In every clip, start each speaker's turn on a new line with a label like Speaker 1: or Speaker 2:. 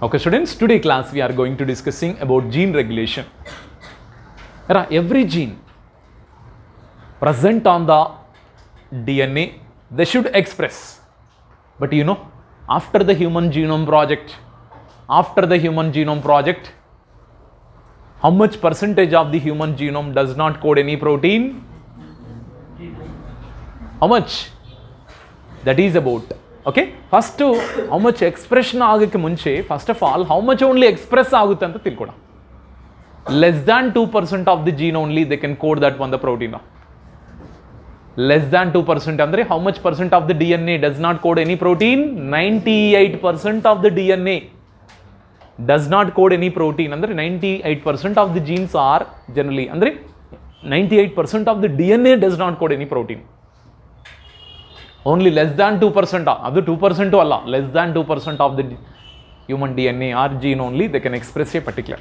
Speaker 1: Okay students, today class we are going to discussing about gene regulation. Every gene present on the DNA, they should express. But you know, after the Human Genome Project, how much percentage of the human genome does not code any protein? How much? That is about, okay? First, how much expression agake munche, first of all, how much only express agutte anta tilkoda. Less than 2% of the gene only they can code that one the protein. Less than 2%, andre how much percent of the DNA does not code any protein? 98% of the DNA does not code any protein. Andre 98% of the genes are generally, andre 98% of the DNA does not code any protein. Only less than 2%, adu 2% alla, less than 2% of the human DNA or gene only they can express a particular.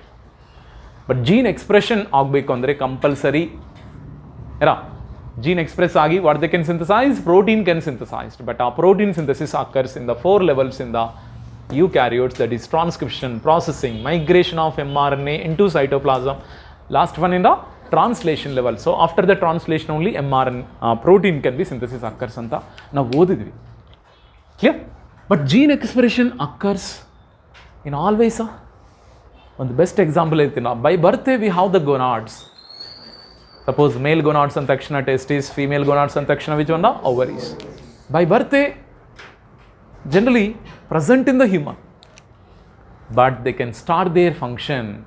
Speaker 1: But gene expression agbeku andre compulsory. Gene express agi what they can synthesize? Protein can synthesize. But our protein synthesis occurs in the 4 levels in the eukaryotes, that is transcription, processing, migration of mRNA into cytoplasm. Last one in the translation level. So after the translation only mRNA protein can be synthesis occurs anta now odidvi. Clear? But gene expression occurs in all ways. One the best example is by birth we have the gonads. Suppose male gonads and takshana testes, female gonads and takshana which one? The ovaries. By birth generally present in the human, but they can start their function.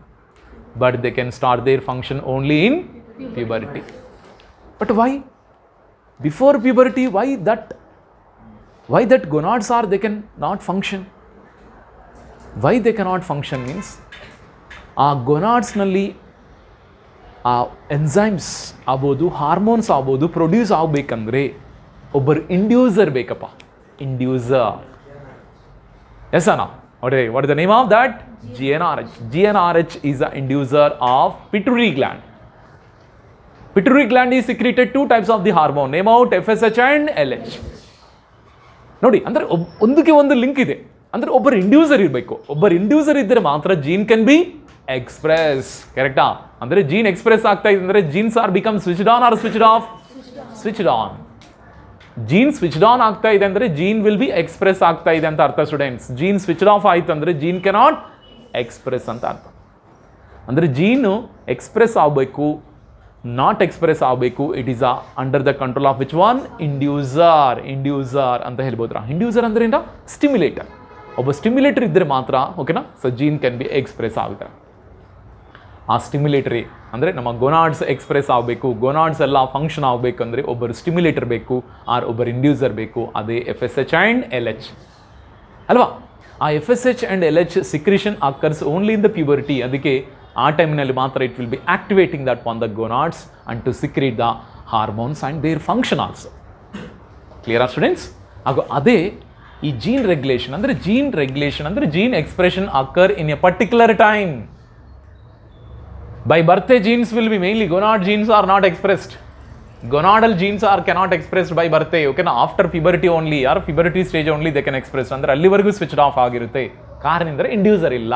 Speaker 1: Only in puberty. But why? Before puberty, why that gonads are they can not function? Why they cannot function means gonads nalli enzymes agodu, hormones agodu produce agಬೇಕಂದ್ರೆ ಒಬ್ಬರು inducer ಬೇಕಪ್ಪ. Inducer. Yes or no? What is the name of that? GnRH. GnRH is the inducer of pituitary gland. Pituitary gland is secreted 2 types of the hormone. Name out FSH and LH. ನೋಡಿ ಅಂದ್ರೆ ಒಂದಕ್ಕೆ ಒಂದು link ಇದೆ. ಅಂದ್ರೆ ಒಬ್ಬರು inducer ಇರಬೇಕು. ಒಬ್ಬರು inducer ಇದ್ದರೆ ಮಾತ್ರ ಜೀನ್ ಕ್ಯಾನ್ ಬಿ ಎಕ್ಸ್ಪ್ರೆಸ್. ಕರೆಕ್ಟಾ? ಅಂದ್ರೆ ಜೀನ್ ಎಕ್ಸ್ಪ್ರೆಸ್ ಆಗ್ತಾ ಇದೆ ಅಂದ್ರೆ genes are become switched on or switched off? Switched on. Gene switched on ಆಗ್ತಾ ಇದೆ ಅಂದ್ರೆ ಜೀನ್ ವಿಲ್ ಬಿ ಎಕ್ಸ್ಪ್ರೆಸ್ ಆಗ್ತಾ ಇದೆ ಅಂತ ಅರ್ಥ ಸ್ಟೂಡೆಂಟ್ಸ್. ಜೀನ್ ಸ್ವಿಚ್ಡ್ ಆಫ್ ಆಯ್ತು ಅಂದ್ರೆ ಜೀನ್ ಕೆನಾಟ್ ಎಕ್ಸ್ಪ್ರೆಸ್ ಅಂತ ಅರ್ಥ. ಅಂದ್ರೆ ಜೀನು ಎಕ್ಸ್ಪ್ರೆಸ್ ಆಗಬೇಕು, ನಾಟ್ ಎಕ್ಸ್ಪ್ರೆಸ್ ಆಗಬೇಕು. It is under the control of which one? Inducer. Inducer ಅಂತ ಹೇಳ್ಬೋದ್ರಾ? ಇಂಡ್ಯೂಸರ್ ಅಂದ್ರೆ ಏನ? ಸ್ಟಿಮ್ಯುಲೇಟರ್. ಒಬ್ಬ ಸ್ಟಿಮ್ಯುಲೇಟರ್ ಇದ್ದರೆ ಮಾತ್ರ ಓಕೆನಾ so gene can be express ಆಗುತ್ತೆ. ಆ ಸ್ಟಿಮ್ಯುಲೇಟರಿ ಅಂದರೆ ನಮ್ಮ ಗೊನಾಡ್ಸ್ ಎಕ್ಸ್ಪ್ರೆಸ್ ಆಗಬೇಕು, ಗೊನಾಡ್ಸ್ ಎಲ್ಲ ಫಂಕ್ಷನ್ ಆಗಬೇಕಂದ್ರೆ ಒಬ್ಬರು ಸ್ಟಿಮ್ಯುಲೇಟರ್ ಬೇಕು ಆರ್ ಒಬ್ಬರು ಇಂಡ್ಯೂಸರ್ ಬೇಕು. ಅದೇ FSH ಆ್ಯಂಡ್ LH ಅಲ್ವಾ? ಆ FSH and LH secretion occurs only in the puberty. ಅದಕ್ಕೆ ಆ ಟೈಮ್ನಲ್ಲಿ ಮಾತ್ರ it will be activating that on the gonads and to secrete the hormones and their function also. ಕ್ಲಿಯರಾ ಸ್ಟೂಡೆಂಟ್ಸ್? ಹಾಗೂ ಅದೇ ಈ ಜೀನ್ ರೆಗ್ಯುಲೇಷನ್ ಅಂದರೆ gene expression occur in a particular time. By birth genes will be mainly gonad genes are not expressed. Gonadal genes are cannot expressed by birth. Okay na? After puberty only or puberty stage only they can express. Andre allivargu switched off ಆಗಿರುತ್ತೆ. ಕಾರಣ ಅಂದರೆ inducer ಇಲ್ಲ.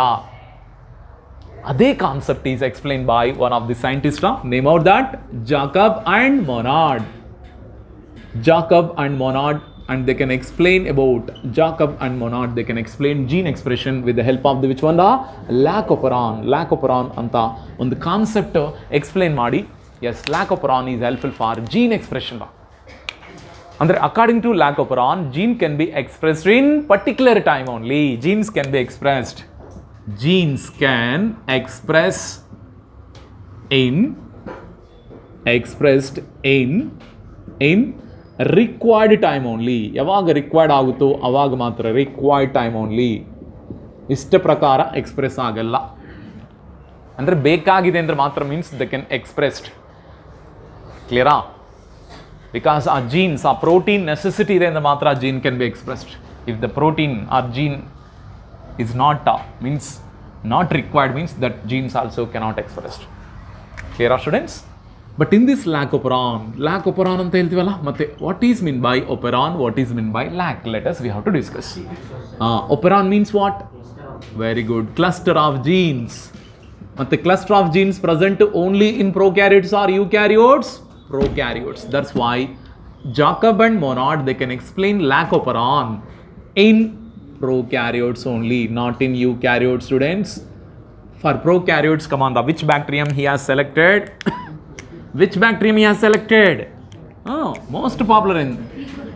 Speaker 1: ಅದೇ concept is explained by one of the scientists. Name out that Jacob and Monod. Jacob and Monod, and they can explain about Jacob and Monod. They can explain gene expression with the help of the which one? The lacoperon ಅಂತ ಒಂದು concept explain ಮಾಡಿ. Yes, lacoperon is helpful for gene expression. ಅಂದರೆ according to lacoperon, gene can be expressed in particular time only. Genes can be expressed. Genes can expressed in required time only. ಯಾವಾಗ required ಆಗುತ್ತೋ ಅವಾಗ ಮಾತ್ರ, required time only. ಇಷ್ಟ ಪ್ರಕಾರ express ಆಗಲ್ಲ. ಅಂದರೆ ಬೇಕಾಗಿದೆ ಅಂದರೆ ಮಾತ್ರ ಮೀನ್ಸ್ ದೆ ಕ್ಯಾನ್ ಎಕ್ಸ್ಪ್ರೆಸ್ಡ್. ಕ್ಲಿಯರಾ? ಬಿಕಾಸ್ ಆ ಜೀನ್ಸ್ ಆ ಪ್ರೋಟೀನ್ ನೆಸೆಸಿಟಿ ಇದೆ ಅಂದರೆ ಮಾತ್ರ gene can be expressed. If the protein or gene is not means not required means that genes also cannot expressed. Clear students? But in this lacoperon ಅಂತ ಹೇಳ್ತೀವಲ್ಲ, ಮತ್ತೆ what is mean by operon, what is mean by lac? Let us we have to discuss. Operon means what? Very good. Cluster of genes. But the cluster of genes present only in prokaryotes or eukaryotes? Prokaryotes. That's why Jacob and Monod, they can explain lack of operon in prokaryotes only, not in eukaryotes, students. For prokaryotes, come on, which bacterium he has selected? Which bacterium he has selected? Oh, most popular in.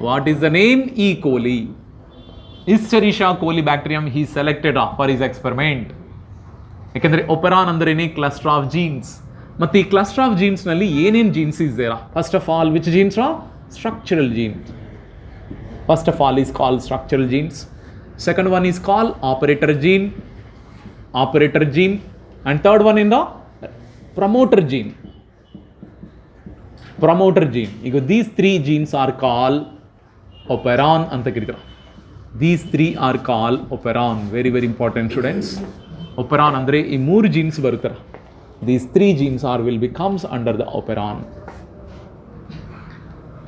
Speaker 1: What is the name? E. coli. Escherichia coli bacterium he selected for his experiment. ಯಾಕೆಂದರೆ operon ಅಂದ್ರೇನೆ cluster of genes. ಮತ್ತು ಈ cluster of ಜೀನ್ಸ್ನಲ್ಲಿ ಏನೇನು genes ಇದ್ದೀರಾ? First of all which genes are structural gene. First of all is call structural genes. Second one is call operator gene. Operator gene. And third one in the promoter gene. Promoter gene. ಈಗ these 3 genes are call operon ಅಂತ ಕರೀತಾರೆ. These 3 are called operon. Very very important, students. Operon andre ee 3 genes barutara. These 3 genes are will becomes under the operon.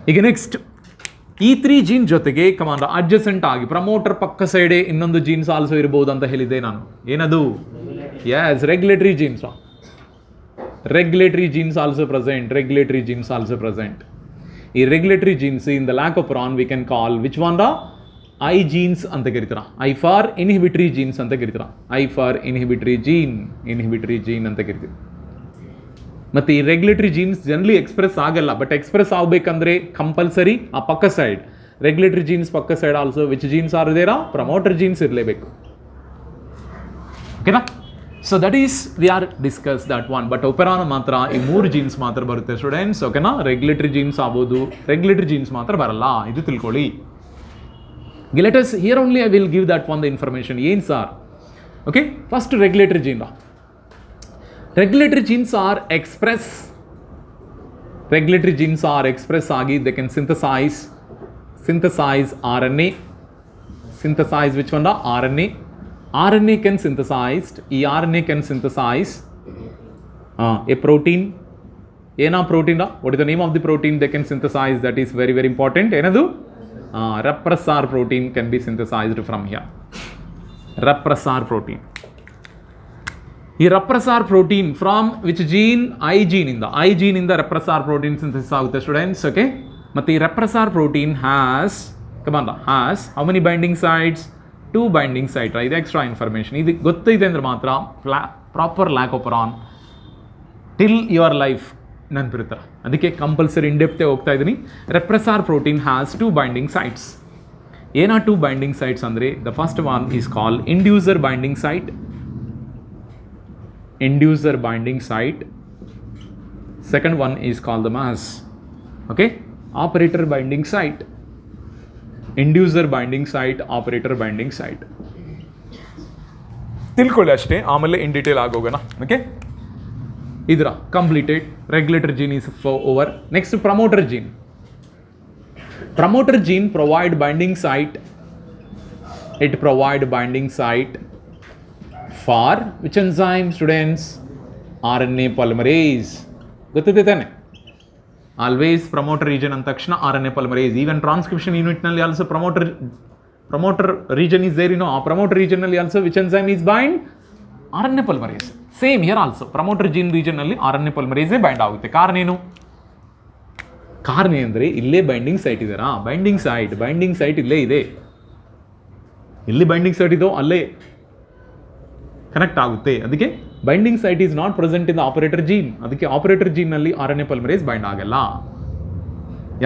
Speaker 1: ಈಗ next ಈ 3 gene ಜೊತೆಗೆ command adjacent ಆಗಿ promoter ಪಕ್ಕ ಸೈಡೆ ಇನ್ನೊಂದು jeans also ಇರಬಹುದು ಅಂತ ಹೇಳಿದ್ದೆ ನಾನು. ಏನದು? Yes, regulatory genes. Regulatory genes also present. Regulatory genes also present. ಈ regulatory genes in the lac of operon we can call which one? The I genes ಅಂತ ಕರಿತಾರ. ಐ ಫಾರ್ ಇನ್ಹಿಬಿಟರಿ ಜೀನ್ಸ್ ಅಂತ ಕರಿತಾರ. I for inhibitory gene. Inhibitory gene ಅಂತ ಕರಿತೀವಿ. ಮತ್ತು ಈ regulatory genes generally express ಆಗಲ್ಲ, ಬಟ್ ಎಕ್ಸ್ಪ್ರೆಸ್ ಆಗಬೇಕಂದ್ರೆ ಕಂಪಲ್ಸರಿ ಆ ಪಕ್ಕ ಸೈಡ್ ರೆಗ್ಯುಲೇಟರಿ ಜೀನ್ಸ್ ಪಕ್ಕ side also which genes are Dera? Promoter jeans ಇರಲೇಬೇಕು. ಓಕೆನಾ? So that is we are discuss that one. But operon ಮಾತ್ರ ಈ 3 ಜೀನ್ಸ್ ಮಾತ್ರ ಬರುತ್ತೆ ಸ್ಟೂಡೆಂಟ್ಸ್. ಓಕೆನಾ? ರೆಗ್ಯುಲೇಟರಿ ಜೀನ್ಸ್ ಆಗ್ಬೋದು, ರೆಗ್ಯುಲೇಟರಿ ಜೀನ್ಸ್ ಮಾತ್ರ ಬರಲ್ಲ. ಇದು ತಿಳ್ಕೊಳ್ಳಿ. Let us here only I will give that one the information. ಏನು sir? Okay, first regulatory gene. Regulatory genes are express. Regulatory genes are express ಆಗಿ they can synthesize RNA. Synthesize which one? RNA. RNA can synthesized. ಈ RNA can synthesize a protein. ಏನ protein? What is the name of the protein they can synthesize? That is very very important. ಏನದು? repressor protein can be synthesized from here. Repressor protein. ಈ repressor protein from which gene? I gene ಇಂದ. I gene ಇಂದ repressor protein synthesis ಆಗುತ್ತೆ students. Okay, ಮತ್ತು ಈ repressor protein has how many binding sites? 2 binding sites. ಇದು extra information. ಇದು ಗೊತ್ತಿದೆ ಅಂದ್ರೆ ಮಾತ್ರ proper lac operon till your life ನೆನಪಿರ್ತಾರೆ. ಅದಕ್ಕೆ ಕಂಪಲ್ಸರಿ ಇನ್-ಡೆಪ್ತೇ ಹೋಗ್ತಾ ಇದ್ದೀನಿ. Repressor protein has 2 binding sites. ಏನ 2 ಬೈಂಡಿಂಗ್ ಸೈಟ್ಸ್ ಅಂದರೆ the first one is call inducer binding site. Inducer binding site. Second one is call the mass. Okay, operator binding site. Inducer binding site, operator binding site. ತಿಳ್ಕೊಳ್ಳಿ ಅಷ್ಟೇ, ಆಮೇಲೆ in detail ಆಗೋಗೋಣ. Okay, ಇದರ completed. Regulator gene is over. Next promoter gene. Promoter gene provide binding site. It provide binding site for which enzyme students? RNA polymerase. ಗೊತ್ತಿದೆ ತಾನೆ? Always promoter region ಅಂದ ತಕ್ಷಣ RNA polymerase. Even transcription ಯೂನಿಟ್ನಲ್ಲಿ also promoter region is there. ಆ promoter ರೀಜನ್ನಲ್ಲಿ also which enzyme is bind? RNA polymerase. Same here also promoter gene ರೀಜನ್ನಲ್ಲಿ RNA ಪಾಲಿಮರೇಸೇ bind ಆಗುತ್ತೆ. ಕಾರಣ ಏನು? ಕಾರಣ ಅಂದರೆ ಇಲ್ಲೇ ಬೈಂಡಿಂಗ್ ಸೈಟ್ ಇದೆಯಾ? ಬೈಂಡಿಂಗ್ ಸೈಟ್ ಇಲ್ಲೇ ಇದೆ. ಎಲ್ಲಿ ಬೈಂಡಿಂಗ್ ಸೈಟ್ ಇದೋ ಅಲ್ಲೇ ಕನೆಕ್ಟ್ ಆಗುತ್ತೆ. ಅದಕ್ಕೆ binding site is not present in the operator gene. ಅದಕ್ಕೆ ಆಪರೇಟರ್ ಜೀನ್ನಲ್ಲಿ RNA ಪಾಲಿಮರೇಸ್ ಬೈಂಡ್ ಆಗಲ್ಲ.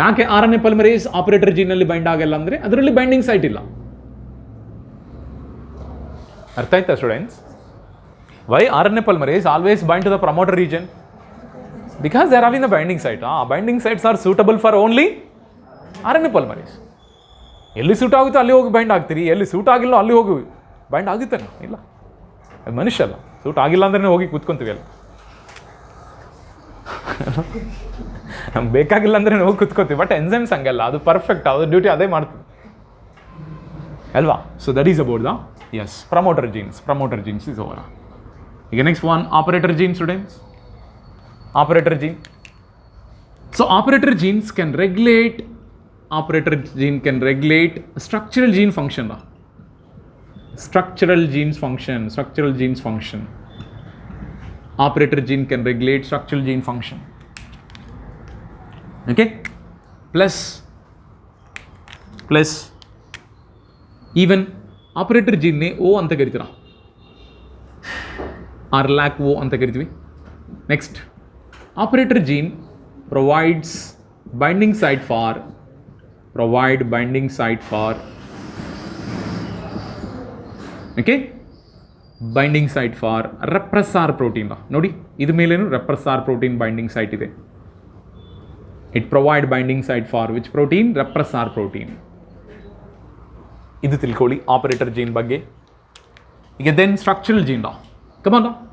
Speaker 1: ಯಾಕೆ RNA ಪಾಲಿಮರೇಸ್ ಆಪರೇಟರ್ ಜೀನ್ನಲ್ಲಿ ಬೈಂಡ್ ಆಗಲ್ಲ ಅಂದರೆ ಅದರಲ್ಲಿ ಬೈಂಡಿಂಗ್ ಸೈಟ್ ಇಲ್ಲ. ಅರ್ಥ ಆಯ್ತಾ ಸ್ಟೂಡೆಂಟ್ಸ್? Why RNA polymerase always bind to the promoter region? Because they are having the binding site. Binding sites are suitable for only RNA polymerase. ಎಲ್ಲಿ ಸೂಟ್ ಆಗುತ್ತೋ ಅಲ್ಲಿ ಹೋಗಿ ಬೈಂಡ್ ಆಗ್ತೀರಿ, ಎಲ್ಲಿ ಸೂಟ್ ಆಗಿಲ್ಲ ಅಲ್ಲಿ ಹೋಗಿ ಬೈಂಡ್ ಆಗುತ್ತಾನೆ ಇಲ್ಲ. ಅದು ಮನುಷ್ಯ ಅಲ್ಲ. ಸೂಟ್ ಆಗಿಲ್ಲ ಅಂದ್ರೆ ಹೋಗಿ ಕೂತ್ಕೊಂತೀವಿ ಅಲ್ಲ. ನಮ್ಗೆ ಬೇಕಾಗಿಲ್ಲ ಅಂದ್ರೆ ಹೋಗಿ ಕೂತ್ಕೋತೀವಿ. ಬಟ್ ಎನ್ಸೈಮ್ಸ್ ಹಂಗಲ್ಲ, ಅದು ಪರ್ಫೆಕ್ಟ್, ಅದು ಡ್ಯೂಟಿ ಅದೇ ಮಾಡ್ತೀವಿ ಅಲ್ವಾ? So that is about the promoter genes is over. ಈಗ next one operator gene students. Operator gene. So operator genes can regulate structural gene function. Structural genes function. Structural genes function. Operator gene can regulate structural gene function. Okay. Plus even operator gene ne O anta karitira or lack O anta karitive. Next, operator gene provides binding site for okay, binding site for repressor protein. Nodi idu melenu repressor protein binding site ide. It provide binding site for which protein? Repressor protein. Idu tilkoli operator gene bagge. Ige then structural gene da. Come on.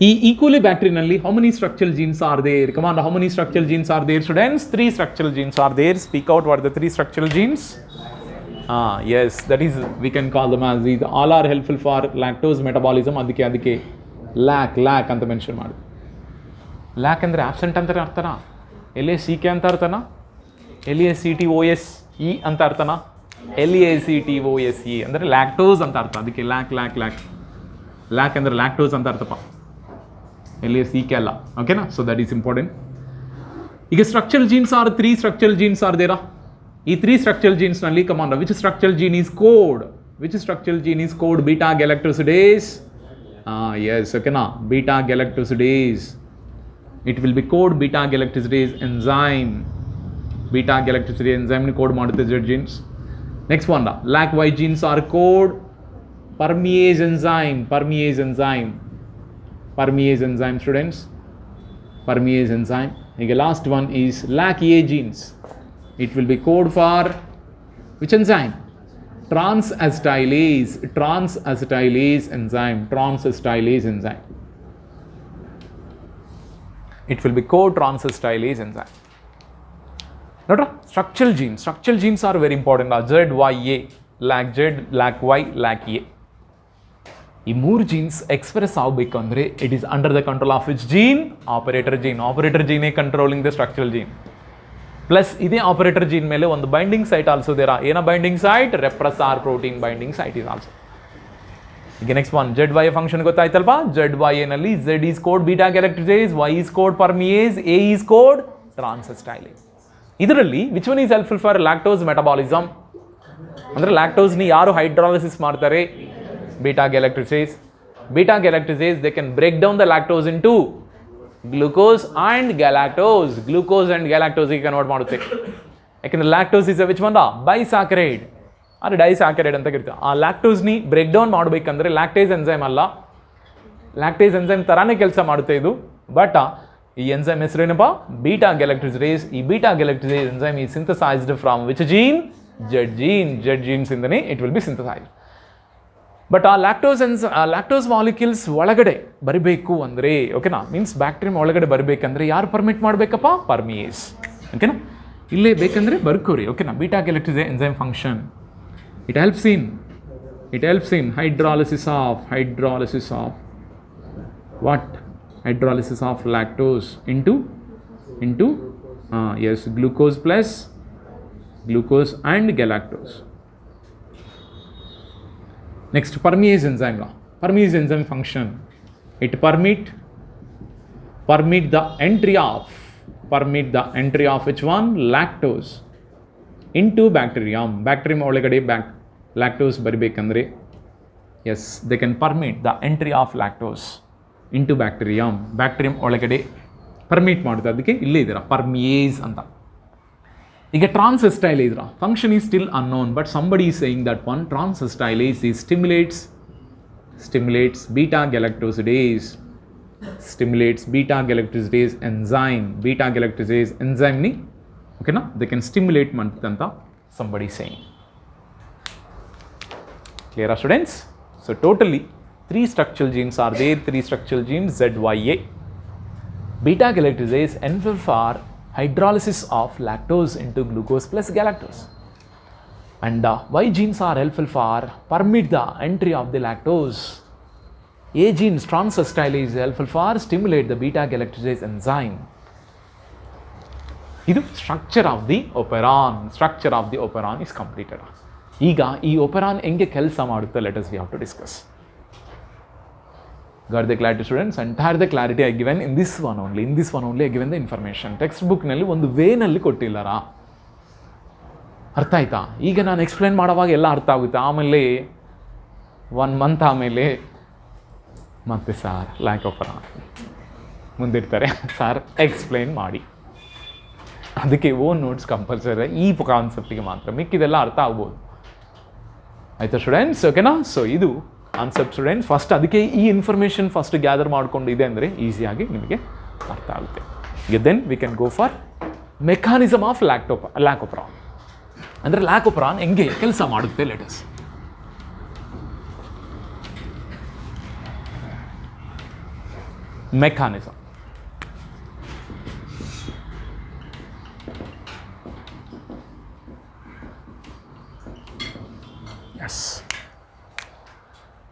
Speaker 1: E. coli bacterianally, how many structural genes are there? Come on, how many structural genes are there, students? 3 structural genes are there. Speak out what are the 3 structural genes. Yes, that is, we can call them as these. All are helpful for lactose metabolism. Adike lack anta mention ಮಾಡಿ. Lack ಅಂದ್ರೆ absent ಅಂತ ಅರ್ಥನಾ? LACK ಅಂತ ಅರ್ಥನಾ? LACTOSE ಅಂತ ಅರ್ಥನಾ? LACTOSE ಅಂದ್ರೆ lactose ಅಂತ ಅರ್ಥ. ಅದಕ್ಕೆ lack ಅಂದ್ರೆ lactose ಅಂತ ಅರ್ಥಪ್ಪ. LACK ಅಲ್ಲ. ಓಕೆನಾ? So that is important. ಈಗ structural genes are 3 structural genes are there. ಈ 3 structural genes ನಲ್ಲಿ come on, which structural gene is code? Which structural gene is code? Beta galactosidase. Yes, okay na, beta galactosidase. It will be code beta galactosidase enzyme. Beta galactosidase enzyme ni code ಮಾಡುತ್ತೆ Z genes. Next one, lack Y genes are code permease enzyme. Permease enzyme, students. Permease enzyme. The last one is lack A genes. It will be code for which enzyme? Transacetylase enzyme. It will be code transacetylase enzyme. Note, structural genes are very important. Z, Y, A. Lack Z, lack Y, lack A. ಈ 3 genes express ಆಗಬೇಕಂದ್ರೆ it is under the control of which gene? Operator gene controlling the structural gene. Plus ಇದೇ operator gene ಮೇಲೆ ಒಂದು binding site also there. ಏನ binding site? Repressor protein binding site is also. ಈಗ next one, ZY function ಗೊತ್ತಾಯ್ತಲ್ವಾ? ZY ನಲ್ಲಿ Z is code beta galactosidase, Y is code permease, A is code transacetylase. ಇದರಲ್ಲಿ which one is helpful for lactose metabolism? ಅಂದ್ರೆ lactose ನಿ ಯಾರು hydrolysis ಮಾಡ್ತಾರೆ? Beta galactosidase. They can break down the lactose into glucose and galactose. ಗೆ convert ಮಾಡುತ್ತೆ. ಯಾಕಂದ್ರೆ lactose is which one? Bisaccharide or disaccharide ಅಂತ ಕರಿತೀವಿ. ಆ ಲ್ಯಾಕ್ಟೋಸ್ ನಿ ಬ್ರೇಕ್ ಡೌನ್ ಮಾಡಬೇಕಂದ್ರೆ ಲ್ಯಾಕ್ಟೇಸ್ ಎನ್ಸೈಮ್ ಅಲ್ಲ, ಲ್ಯಾಕ್ಟೇಸ್ ಎನ್ಸೈಮ್ ತರಾನೇ ಕೆಲಸ ಮಾಡುತ್ತೆ ಇದು. ಬಟ್ ಈ ಎನ್ಸೈಮ್ ಹೆಸರೇನಪ್ಪ? Beta galactosidase. ಈ beta galactosidase enzyme is synthesised from which gene? Z genes ಇಂದನೇ it will be synthesised. But ಆ ಲ್ಯಾಕ್ಟೋಸ್ ಮಾಲಿಕ್ಯೂಲ್ಸ್ ಒಳಗಡೆ ಬರಬೇಕು ಅಂದರೆ, ಓಕೆನಾ, ಮೀನ್ಸ್ ಬ್ಯಾಕ್ಟೀರಿಯಂ ಒಳಗಡೆ ಬರಬೇಕಂದ್ರೆ ಯಾರು ಪರ್ಮಿಟ್ ಮಾಡಬೇಕಪ್ಪ? ಪರ್ಮಿಯೇಸ್. ಓಕೆನಾ, ಇಲ್ಲೇ ಬೇಕಂದ್ರೆ ಬರ್ಕೋರಿ. ಓಕೆನಾ, beta galactosidase enzyme function. It helps in hydrolysis of what? Hydrolysis of lactose into yes, glucose and galactose. Next, permease enzyme function. It permit the entry of which one? Lactose into bacterium ಒಳಗಡೆ lactose ಬರಬೇಕಂದ್ರೆ, yes, they can permit the entry of lactose into bacterium ಒಳಗಡೆ permit ಮಾಡುತ್ತೆ. ಅದಕ್ಕೆ ಇಲ್ಲೇ ಇದರ permease ಅಂತ. ಈಗ transacetylase function is still unknown, but somebody is saying that one transacetylase is stimulates beta galactosidase enzyme ni, okay na, they can stimulate mantanta somebody is saying. Clear, students? So totally 3 structural genes are there. 3 structural genes, ZYA. Beta galactosidase helpful for hydrolysis of lactose into glucose plus galactose, and Y genes are helpful for permit the entry of the lactose. A genes, transacetylase, is helpful for stimulate the beta galactosidase enzyme. This structure of the operon is completed. ಈಗ ಈ operon ಹೆಂಗೆ ಕೆಲಸ ಮಾಡುತ್ತೆ, let us we have to discuss. Got the clarity students? Entire the clarity I given in this one only. In this one only I given the information. Text book ನಲ್ಲಿ ಒಂದು ವೇನಲ್ಲಿ ಕೊಟ್ಟಿಲ್ಲರಾ, ಅರ್ಥ ಆಯ್ತಾ? ಈಗ ನಾನು ಎಕ್ಸ್ಪ್ಲೇನ್ ಮಾಡೋವಾಗ ಎಲ್ಲ ಅರ್ಥ ಆಗುತ್ತೆ. ಆಮೇಲೆ 1 ಮಂತ್ ಆಮೇಲೆ ಮತ್ತೆ ಸಾರ್ ಲ್ಯಾಕ್ ಒಪೆರಾನ್ ಮುಂದಿರ್ತಾರೆ, ಸಾರ್ ಎಕ್ಸ್ಪ್ಲೇನ್ ಮಾಡಿ. ಅದಕ್ಕೆ ಓನ್ ನೋಟ್ಸ್ ಕಂಪಲ್ಸರಿ ಈ ಕಾನ್ಸೆಪ್ಟಿಗೆ ಮಾತ್ರ, ಮಿಕ್ಕಿದೆಲ್ಲ ಅರ್ಥ ಆಗ್ಬೋದು. ಆಯಿತಾ ಸ್ಟೂಡೆಂಟ್ಸ್? ಓಕೆನಾ? ಸೊ ಇದು ಕಾನ್ಸೆಪ್ಟ್ ಸ್ಟೂಡೆಂಟ್ಸ್. ಫಸ್ಟ್ ಅದಕ್ಕೆ ಈ ಇನ್ಫಾರ್ಮೇಷನ್ ಫಸ್ಟ್ ಗ್ಯಾದರ್ ಮಾಡ್ಕೊಂಡು ಇದೆ ಅಂದರೆ ಈಸಿಯಾಗಿ ನಿಮಗೆ ಅರ್ಥ ಆಗುತ್ತೆ. Then we can go for mechanism of lac operon. ಅಂದರೆ ಲ್ಯಾಕ್ ಒಪೆರಾನ್ ಹೆಂಗೆ ಕೆಲಸ ಮಾಡುತ್ತೆ, ಲೆಟಸ್. ಮೆಕ್ಯಾನಿಸಮ್. ಎಸ್,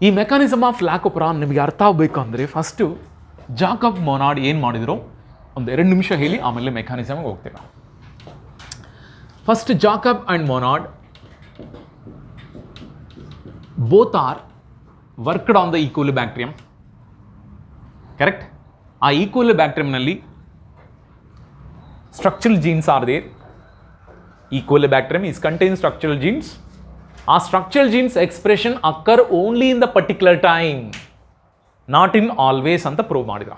Speaker 1: ಈ ಮೆಕ್ಯಾನಿಸಮ್ ಆಫ್ ಲ್ಯಾಕ್ ಒಪೆರಾನ್ ನಿಮಗೆ ಅರ್ಥ ಆಗಬೇಕು ಅಂದರೆ ಫಸ್ಟು ಜಾಕಬ್ ಮೊನಾರ್ಡ್ ಏನು ಮಾಡಿದ್ರು ಒಂದು 2 ನಿಮಿಷ ಹೇಳಿ, ಆಮೇಲೆ ಮೆಕ್ಯಾನಿಸಮ್ಗೆ ಹೋಗ್ತೇವೆ. First Jacob and Monod both are worked on the ಈಕ್ವಿಲಿಬ್ಯಾಕ್ಟ್ರಿಯಂ. ಕರೆಕ್ಟ್? ಆ ಈಕ್ವಿಲಿಬ್ಯಾಕ್ಟ್ರಿಯಂನಲ್ಲಿ ಸ್ಟ್ರಕ್ಚರಲ್ ಜೀನ್ಸ್ ಆರ್ ದೇರ್. ಈಕ್ವಿಲಿಬ್ಯಾಕ್ಟ್ರಿಯಂ is contains structural genes. Our structural genes expression occur only in the particular time, not in always ಅಂತ prove ಮಾಡಿದ್ರ.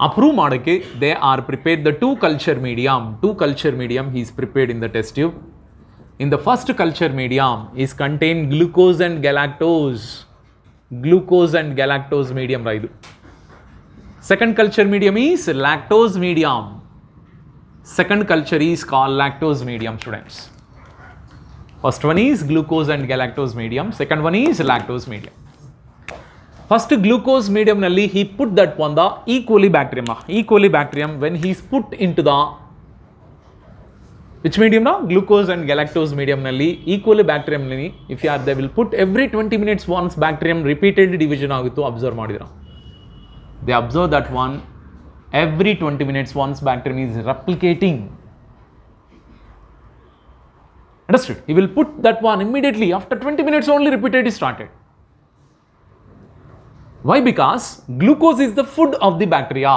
Speaker 1: ಆ prove ಮಾಡೋಕ್ಕೆ they are prepared the 2 culture medium. 2 culture medium he is prepared in the test tube. In the first culture medium is contain glucose and galactose. Glucose and galactose medium raidu. Second culture medium is lactose medium. Second culture is called lactose medium, students. First one is glucose and galactose medium. Second one is lactose medium. First glucose medium nalli he put that one the equilibacterium. Equilibacterium when he is put into the which medium now? Glucose and galactose medium nalli equilibacterium nalli if you are they will put every 20 minutes once bacterium repeated division aguttu observe madidra. They observe that one every 20 minutes once bacterium is replicating. Understood? He will put that one immediately after 20 minutes only repeated is started. Why? Because glucose is the food of the bacteria.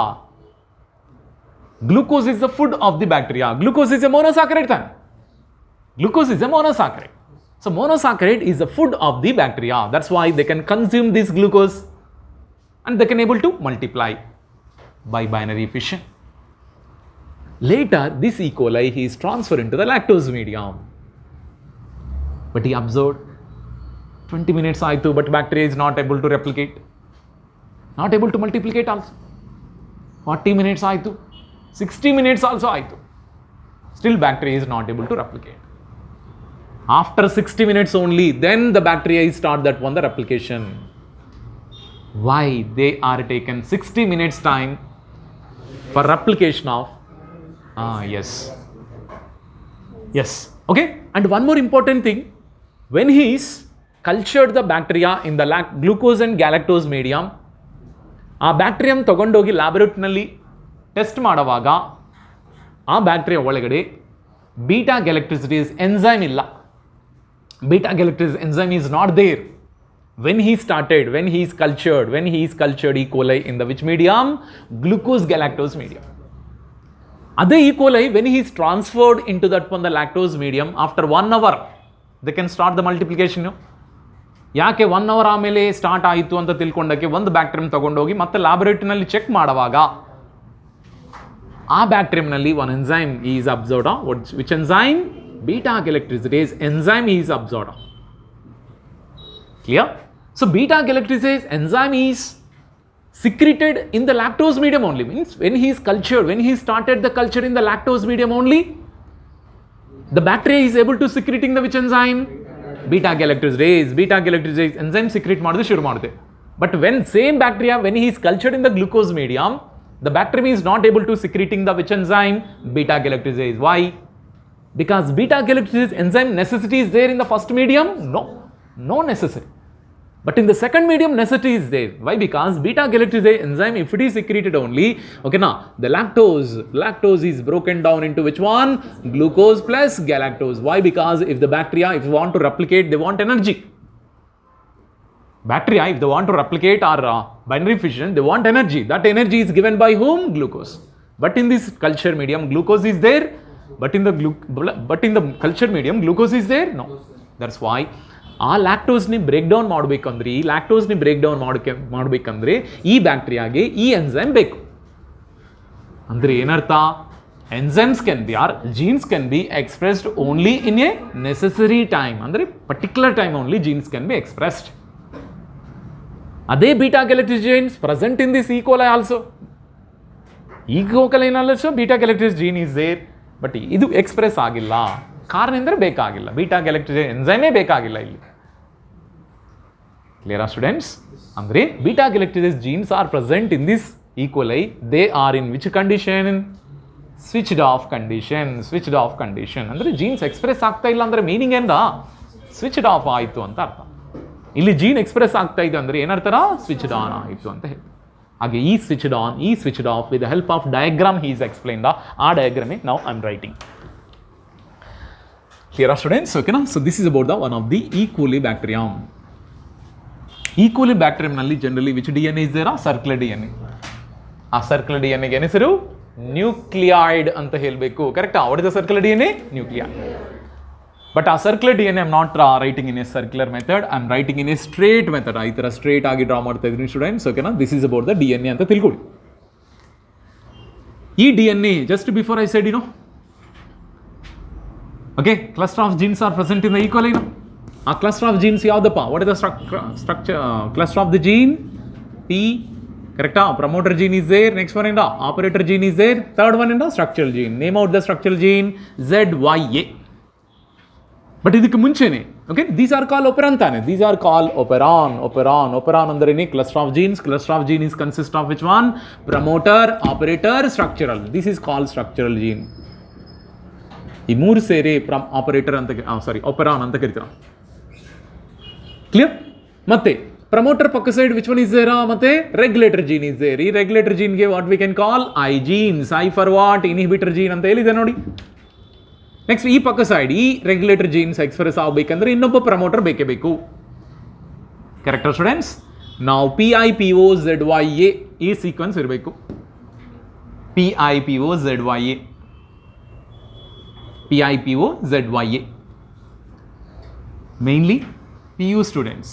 Speaker 1: Glucose is the food of the bacteria. Glucose is a monosaccharide then. Glucose is a monosaccharide. So monosaccharide is the food of the bacteria. That's why they can consume this glucose and they can able to multiply by binary fission. Later this E. coli he is transferred into the lactose medium. But he observed 20 minutes aitu, but bacteria is not able to replicate, not able to multiplicate also. 40 minutes aitu, 60 minutes also aitu, still bacteria is not able to replicate. After 60 minutes only, then the bacteria is start that one the replication. Why? They are taken 60 minutes time for replication of yes, okay. And one more important thing, when he is cultured the bacteria in the glucose and galactose medium, ಆ bacterium ತಗೊಂಡೋಗಿ ಲ್ಯಾಬೊರೇಟರಿನಲ್ಲಿ test ಮಾಡುವಾಗ ಆ bacteria ಒಳಗಡೆ beta galactosidase enzyme ಇಲ್ಲ. Beta galactosidase enzyme is not there when he is cultured E. coli in the which medium? Glucose galactose medium. Other E. coli when he is transferred into that one the lactose medium, after 1 hour they can start the multiplication. ಯಾಕೆ 1 hour ಆಮೇಲೆ start ಆಯಿತು ಅಂತ ತಿಳ್ಕೊಂಡಕ್ಕೆ ಒಂದು bacterium ತಗೊಂಡೋಗಿ ಮತ್ತೆ ಲ್ಯಾಬೊರೇಟರಿನಲ್ಲಿ check ಮಾಡುವಾಗ ಆ ಬ್ಯಾಕ್ಟೀರಿಯಂನಲ್ಲಿ ಒಂದು enzyme is observed. Which enzyme? Beta galactosidase enzyme is observed. Clear? So beta galactoside enzyme is secreted in the lactose medium only. Means when he is cultured, when he started the culture in the lactose medium only, the bacteria is able to secreting the which enzyme? Beta galactoside enzyme secrete ಮಾಡುದು ಶುರು ಮಾಡುತ್ತೆ. But when same bacteria when he is cultured in the glucose medium, the bacterium is not able to secreting the which enzyme? Beta galactoside. Why? Because beta galactoside enzyme necessity is there in the first medium? No necessary. But in the second medium, necessity is there. Why? Because beta-galactase enzyme, if it is secreted only, okay, now the lactose is broken down into which one? Glucose plus galactose. Why? Because if the bacteria, if you want to replicate, they want energy. Bacteria, if they want to replicate or binary fission, they want energy. That energy is given by whom? Glucose. But in this culture medium, glucose is there. But in the culture medium, glucose is there? No. That's why ಆ ಲ್ಯಾಕ್ಟೋಸ್ನಿ break down ಮಾಡಬೇಕಂದ್ರೆ ಈ ಬ್ಯಾಕ್ಟೀರಿಯಾಗೆ ಈ enzyme ಬೇಕು. ಅಂದರೆ ಏನರ್ಥ? enzymes can be or genes can be expressed only in a necessary time. ಅಂದರೆ particular time only genes can be expressed. ಅದೇ beta-galactase genes present in this E. coli also. E. coli also beta-galactase gene is there. But ಇದು express ಆಗಿಲ್ಲ. ಕಾರಣ ಅಂದರೆ ಬೇಕಾಗಿಲ್ಲ. beta-galactase enzyme ಬೇಕಾಗಿಲ್ಲ ಇಲ್ಲಿ. Clear, students? Andre beta-galactase genes are present in this E. coli. They are in which condition? Switched off condition. Switched off condition. Andre genes express ಆಗ್ತಾ ಇಲ್ಲ ಅಂದ್ರೆ ಮೀನಿಂಗ್ ಏನದ? Switched off ಆಯಿತು ಅಂತ ಅರ್ಥ. ಇಲ್ಲಿ ಜೀನ್ ಎಕ್ಸ್ಪ್ರೆಸ್ ಆಗ್ತಾ ಇದೆ ಅಂದ್ರೆ ಏನರ್ಥನ? Switched on ಆಯಿತು ಅಂತ ಹೇಳಿ. ಹಾಗೆ ಈ switched on, ಈ switched off with the help of diagram he is explained. ಆ diagram now I am writing. Clear, students? Okay, na? So this is about the one of the E. coli bacterium. E. coli bacterium nalli generally which DNA is there? Circular DNA. ಆ circular DNA ಗೆ ಹೆಸರು nucleoid ಅಂತ ಹೇಳಬೇಕು. ಕರೆಕ್ಟಾ? what is the circular DNA? Nucleide. But ಆ circular DNA I am not writing in a circular method. I am writing in a straight method. ಈ ತರ straight ಆಗಿ ಡ್ರಾ ಮಾಡ್ತಾ ಇದ್ದೀನಿ ಸ್ಟೂಡೆಂಟ್ಸ್. ಓಕೆನಾ? This is about the DNA ಅಂತ ತಿಳ್ಕೊಳ್ಳಿ. ಈ DNA just before I said, okay, cluster of genes are present in the E. coli. A cluster of genes yaudappa? What is the structure? Cluster of the gene? T. Correct? Promoter gene is there. Next one, operator gene is there. Third one, structural gene. Name out the structural gene. ZYA. But idikku munchene, okay, these are called operon tane. These are called operon andre cluster of genes. Cluster of gene is consist of which one? Promoter, operator, structural. This is called structural gene. ಈ ಮೂರು ಸೇರಿ operator ಅಂತ operon ಅಂತ ಕರೀತಾರೆ. Clear? ಮತ್ತೆ promoter ಪಕ್ಕ side which one is there? ಮತ್ತೆ regulator gene is there. ಈ ರೆಗ್ಯುಲೇಟರ್ ಜೀನ್ಗೆ what we can call? I genes. I for what? Inhibitor gene ಅಂತ ಹೇಳಿದೆ ನೋಡಿ. ನೆಕ್ಸ್ಟ್ ಈ ಪಕ್ಕ ಸೈಡ್ ಈ ರೆಗ್ಯುಲೇಟರ್ ಜೀನ್ಸ್ ಎಕ್ಸ್ಪ್ರೆಸ್ ಆಗಬೇಕಂದ್ರೆ ಇನ್ನೊಬ್ಬ ಪ್ರಮೋಟರ್ ಬೇಕೇ ಬೇಕು. ಕರೆಕ್ಟಾ ಸ್ಟೂಡೆಂಟ್ಸ್? ನಾವು PIPOZYA ಈ ಸೀಕ್ವೆನ್ಸ್ ಇರಬೇಕು. PIPOZYA. Mainly PU students,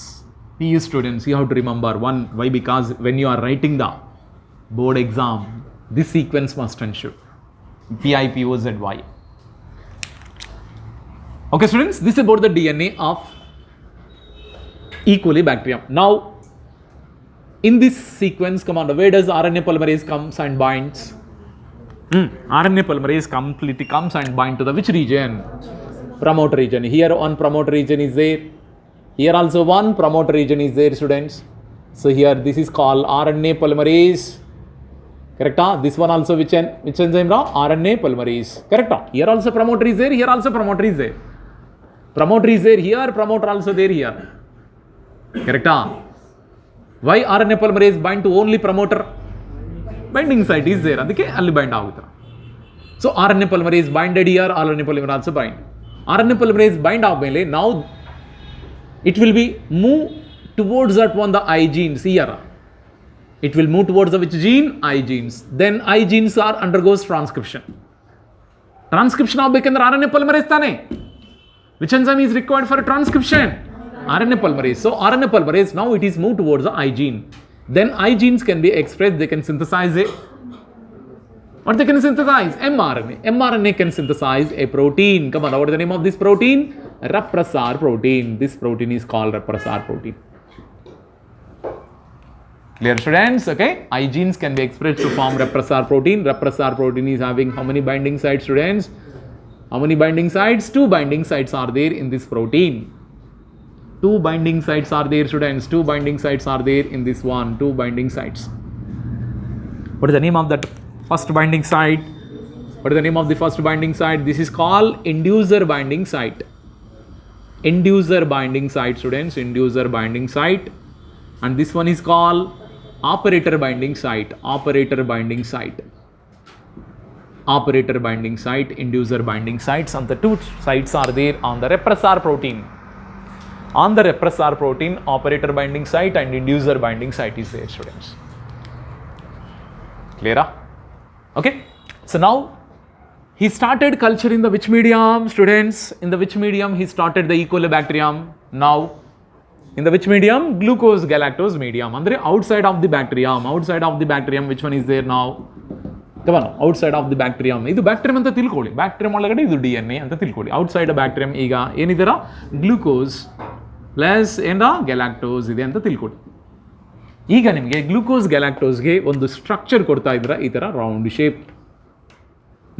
Speaker 1: you have to remember one. Why? Because when you are writing the board exam, this sequence must ensure. PIPOZYA. Okay students, this is about the DNA of E. coli bacterium. Now in this sequence, come on, where does RNA polymerase comes and binds? RNA polymerase completely comes and bind to the which region? Promoter region. Here one promoter region is there. Here also one promoter region is there, students. So here this is called RNA polymerase. Correct? This one also which enzyme? RNA polymerase. Correct? Here also promoter is there. Here also promoter is there. Promoter is there here. Promoter also there here. Correct? Why RNA polymerase bind to only promoter? Binding site is there. ಅದಕ್ಕೆ ಅಲ್ಲಿ bind ಆಗುತ್ತೆ. So RNA polymerase binded here. RNA polymerase also bind. RNA polymerase bind ಆದ್ಮೇಲೆ now it will be move towards that one the I genes here. It will move towards the which gene? I genes. Then I genes are undergoes transcription. Transcription ಆಗಬೇಕಂದ್ರೆ RNA polymerase ತಾನೆ. Which enzyme is required for transcription? RNA polymerase. So RNA polymerase now it is moved towards the I gene. Then I genes can be expressed. They can synthesize a what they can synthesize? mRNA. mRNA can synthesize a protein. Come on, what is the name of this protein? Repressor protein. This protein is called repressor protein. Clear students? Okay. I genes can be expressed to form repressor protein. Repressor protein is having how many binding sites, students? How many binding sites? 2 binding sites are there in this protein. 2 binding sites are there, students. 2 binding sites are there in this one. 2 binding sites. What is the name of that first binding site? What is the name of the first binding site? This is called inducer binding site. Inducer binding site, students, inducer binding site. And this one is called operator binding site, operator binding site. Operator binding site, inducer binding sites, and the two sites are there on the repressor protein. On the repressor protein, operator binding site and inducer binding site is there, students. Clear? Okay. So now he started culture in the which medium, students? In the which medium he started the E. coli bacterium? Now in the which medium? Glucose galactose medium. Andre outside of the bacterium. Outside of the bacterium, which one is there now? Come on, outside of the bacterium. This bacterium anta tilkoli. Bacterium olagade idu DNA anta tilkoli. Outside the bacterium iga enidera glucose plus enda galactose ide anta tilkoli. ಈಗ ನಿಮಗೆ glucose ಗ್ಯಾಲಾಕ್ಟೋಸ್ಗೆ ಒಂದು structure ಕೊಡ್ತಾ ಇದ್ರ ಈ ಥರ round shape.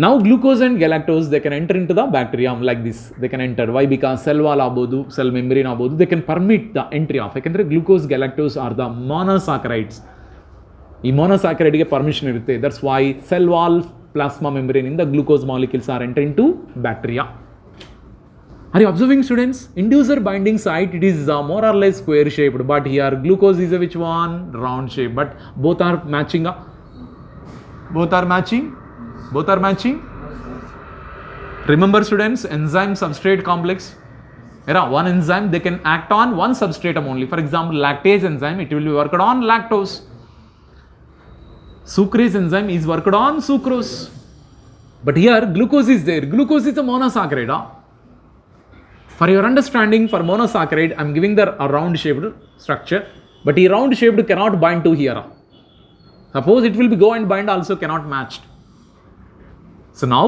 Speaker 1: ನಾವು glucose and galactose they can enter into the bacterium like this. They can enter why because cell wall ಆಗ್ಬೋದು, cell membrane ಆಗ್ಬೋದು. They can permit the entry of, ಯಾಕೆಂದರೆ glucose galactose are the monosaccharides. ಈ ಮೊನೊಸಾಕರೈಡ್ಗೆ permission ಇರುತ್ತೆ. That's why cell wall plasma membrane ಇಂದ glucose molecules are enter into bacteria. Are you observing, students? Inducer binding site, it is more or less square shaped, but here glucose is a which one? Round shape, but both are matching up. Both are matching? Both are matching? Remember, students, enzyme substrate complex. One enzyme, they can act on one substratum only. For example, lactase enzyme, it will be worked on lactose. Sucrase enzyme is worked on sucrose. But here glucose is there. Glucose is a monosaccharide. For your understanding, for monosaccharide, I am giving the round shaped structure, but the round shaped cannot bind to here. Suppose it will be go and bind also cannot match. So now,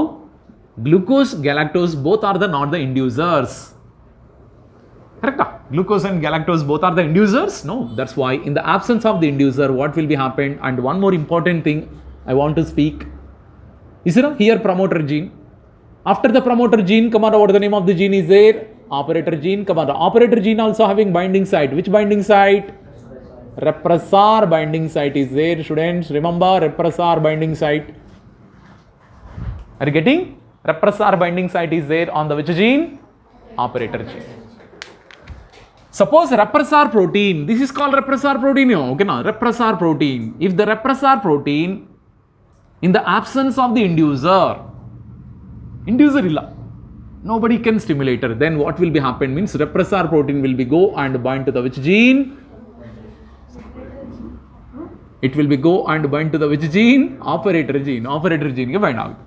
Speaker 1: glucose, galactose both are not the inducers. Correct? Glucose and galactose both are the inducers? No, that's why in the absence of the inducer, what will be happen? And one more important thing I want to speak. Is there here promoter gene? After the promoter gene, come on, what the name of the gene is there? Operator gene. Come on, the operator gene also having binding site. Which binding site? Repressor binding site is there, students. Remember, repressor binding site. Are you getting? Repressor binding site is there on the which gene? Operator gene. Suppose repressor protein. This is called repressor protein. Okay, now repressor protein. If the repressor protein, in the absence of the inducer illa, nobody can stimulate her, then what will be happen means repressor protein will be go and bind to the which gene? It will be go and bind to the which gene? Operator gene. Operator gene ke bind out.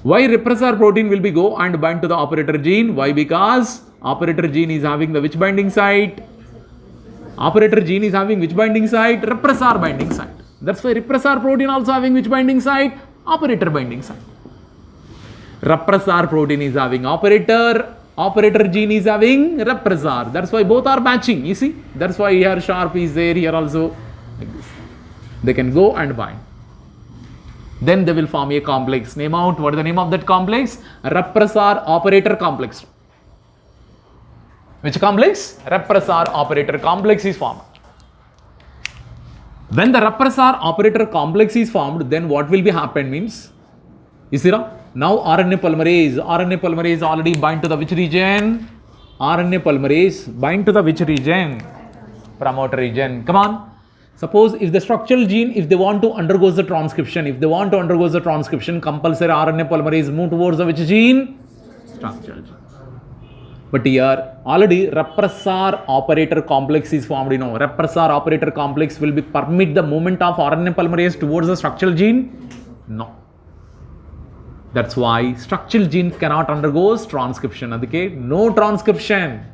Speaker 1: Why repressor protein will be go and bind to the operator gene? Why? Because operator gene is having the which binding site? Operator gene is having which binding site? Repressor binding site. That's why repressor protein also having which binding site? Operator binding site. Repressor protein is having operator, operator gene is having repressor. That's why both are matching. You see? That's why here sharp is there, here also like this. They can go and bind. Then they will form a complex. Name out, what is the name of that complex? Repressor operator complex. Which complex? Repressor operator complex is formed. When the repressor operator complex is formed, then what will be happen means, you see now RNA polymerase already bind to the which region? RNA polymerase bind to the which region? Promoter region. Come on. Suppose if the structural gene, if they want to undergo the transcription, compulsory RNA polymerase move towards the which gene? Structural gene. But here already repressor operator complex is formed. You know, repressor operator complex will be permit the movement of RNA polymerase towards the structural gene? No. That's why structural gene cannot undergo transcription. Okay? No transcription.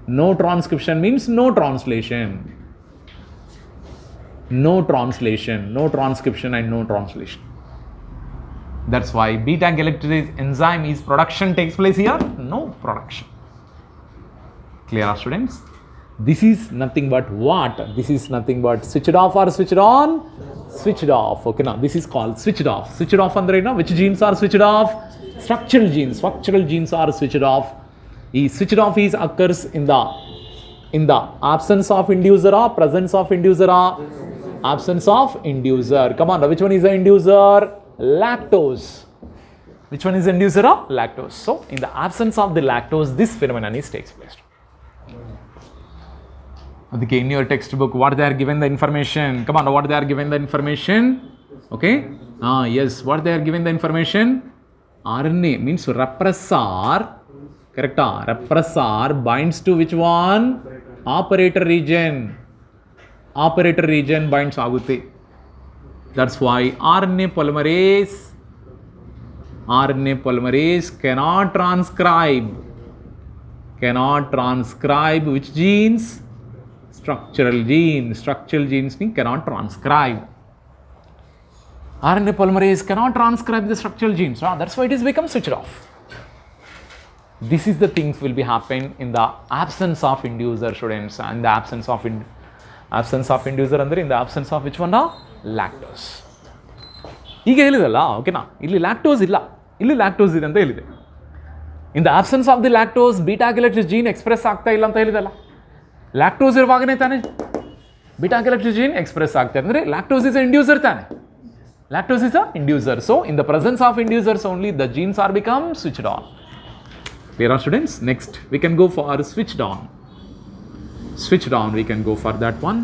Speaker 1: No transcription means no translation. No translation. No transcription and no translation. That's why beta galactose enzyme is production takes place here. No production. Clear, students? This is nothing but what? This is nothing but switched off or switched on? Switched off. Okay, now this is called switched off. Switched off andre na which genes are switched off? Structural genes. Structural genes are switched off. Switched off is occurs in the absence of inducer or presence of inducer or absence of inducer. Come on, which one is the inducer? Lactose. Which one is the inducer of lactose? So in the absence of the lactose, this phenomenon takes place. Okay, in your textbook, what they are given the information? Come on, what they are given the information? Okay. Yes, what they are given the information? RNA means repressor. Correct? Repressor binds to which one? Operator region. Operator region binds agute. That's why RNA polymerase cannot transcribe which genes? Structural genes cannot transcribe. RNA polymerase cannot transcribe the structural genes. That's why it is become switched off. This is the things will be happen in the absence of inducer, students. And the absence of inducer ಅಂದ್ರೆ in the absence of which one? Lactose. ಈಗ ಹೇಳಿದಲ್ಲ, ಓಕೆನಾ? ಇಲ್ಲಿ lactose ಇಲ್ಲ, ಇಲ್ಲಿ lactose ಇದೆ ಅಂತ ಹೇಳಿದೆ. In the absence of the lactose beta galactose gene express ಆಗ್ತಾ ಇಲ್ಲ ಅಂತ ಹೇಳಿದಲ್ಲ. ಲ್ಯಾಕ್ಟೋಸ್ ಇರುವಾಗನೇ ತಾನೇ ಬೀಟಾ ಗ್ಯಾಲಕ್ಟೋಸ್ ಜೀನ್ ಎಕ್ಸ್ಪ್ರೆಸ್ ಆಗ್ತಾ ಇದೆ. ಅಂದರೆ ಲ್ಯಾಕ್ಟೋಸ್ ಇಸ್ ಅ ಇಂಡ್ಯೂಸರ್ ತಾನೆ. Lactose is a inducer. So in the presence of inducers only the genes are become switched on. Clear, students? Next we can go for switched on. Switched on we can go for that one.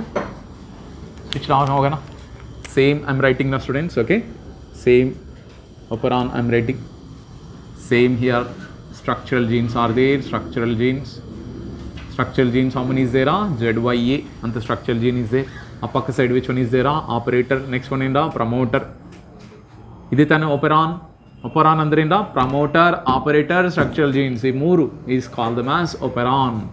Speaker 1: Switched on hoga na. Same I'm writing now, students. Okay. Same operon I'm writing. Same here. Structural genes are there. Structural genes how many is there? ZYA and the structural gene is there. Upper side which one is there? Operator. Next one in the promoter. Iditane operon andre in the promoter, operator, structural genes. The moru is called them as operon.